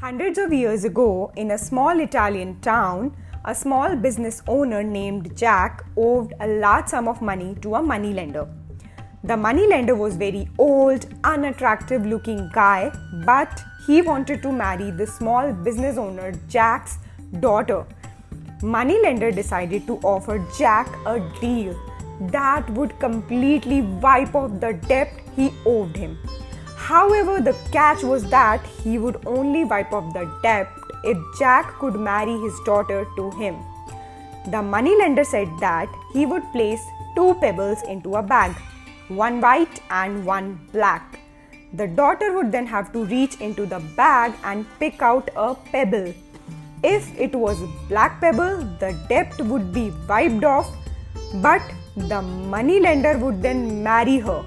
Hundreds of years ago, in a small Italian town, a small business owner named Jack owed a large sum of money to a moneylender. The moneylender was very old, unattractive looking guy, but he wanted to marry the small business owner Jack's daughter. Moneylender decided to offer Jack a deal that would completely wipe off the debt he owed him. However, the catch was that he would only wipe off the debt if Jack could marry his daughter to him. The moneylender said that he would place two pebbles into a bag, one white and one black. The daughter would then have to reach into the bag and pick out a pebble. If it was a black pebble, the debt would be wiped off, but the moneylender would then marry her.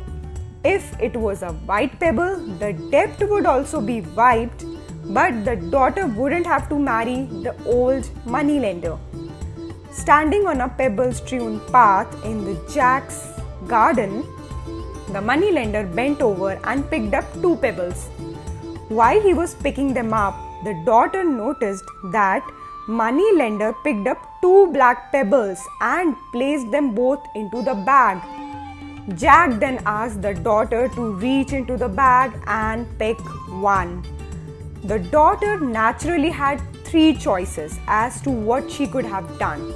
If it was a white pebble, the debt would also be wiped, but the daughter wouldn't have to marry the old moneylender. Standing on a pebble-strewn path in the Jack's garden, the moneylender bent over and picked up two pebbles. While he was picking them up, the daughter noticed that moneylender picked up two black pebbles and placed them both into the bag. Jack then asked the daughter to reach into the bag and pick one. The daughter naturally had three choices as to what she could have done.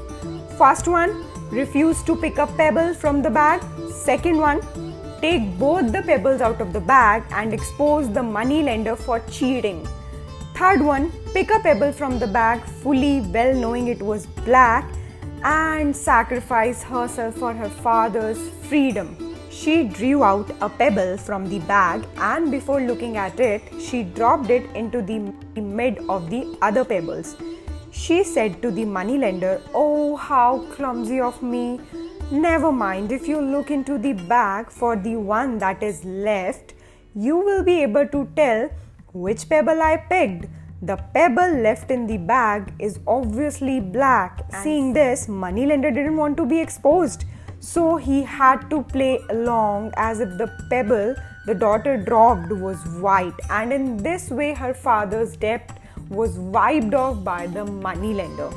First one, refuse to pick a pebble from the bag. Second one, take both the pebbles out of the bag and expose the moneylender for cheating. Third one, pick a pebble from the bag fully well knowing it was black and sacrifice herself for her father's freedom. She drew out a pebble from the bag and before looking at it, she dropped it into the mid of the other pebbles. She said to the moneylender, "Oh, how clumsy of me. Never mind, if you look into the bag for the one that is left, you will be able to tell which pebble I picked. The pebble left in the bag is obviously black." Seeing this, moneylender didn't want to be exposed, so he had to play along as if the pebble the daughter dropped was white, and in this way her father's debt was wiped off by the moneylender.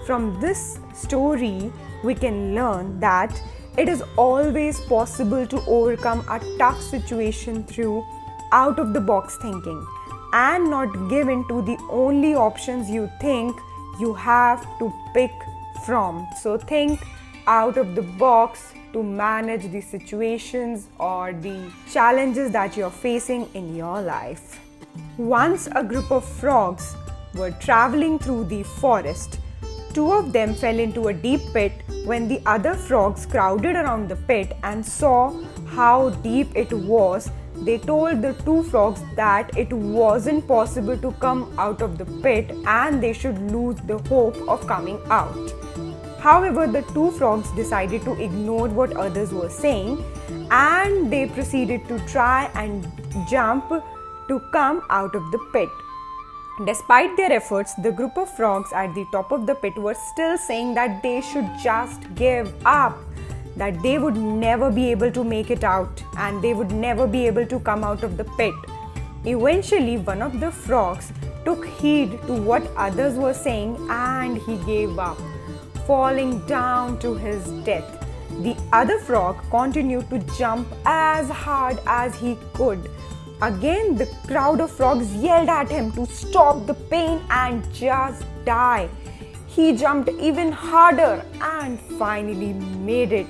From this story, we can learn that it is always possible to overcome a tough situation through out of the box thinking and not give in to the only options you think you have to pick from. So think out of the box to manage the situations or the challenges that you're facing in your life. Once a group of frogs were traveling through the forest. Two of them fell into a deep pit when the other frogs crowded around the pit and saw how deep it was. They told the two frogs that it wasn't possible to come out of the pit and they should lose the hope of coming out. However, the two frogs decided to ignore what others were saying and they proceeded to try and jump to come out of the pit. Despite their efforts, the group of frogs at the top of the pit were still saying that they should just give up, that they would never be able to make it out and they would never be able to come out of the pit. Eventually, one of the frogs took heed to what others were saying and he gave up, falling down to his death. The other frog continued to jump as hard as he could. Again, the crowd of frogs yelled at him to stop the pain and just die. He jumped even harder and finally made it,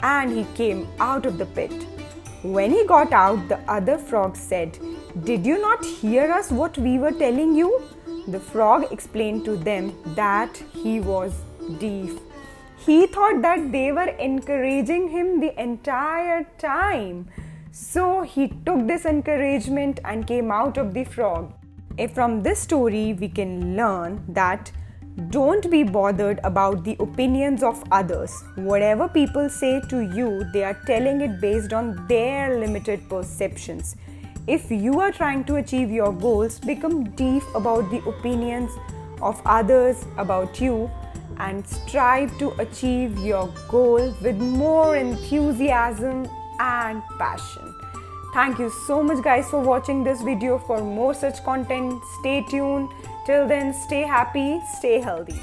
and he came out of the pit. When he got out, the other frog said, "Did you not hear us what we were telling you?" The frog explained to them that he was deaf. He thought that they were encouraging him the entire time. So he took this encouragement and came out of the frog. From this story, we can learn that don't be bothered about the opinions of others. Whatever people say to you, they are telling it based on their limited perceptions. If you are trying to achieve your goals, become deaf about the opinions of others about you and strive to achieve your goal with more enthusiasm and passion. Thank you so much guys for watching this video. For more such content, stay tuned. Till then, stay happy, stay healthy.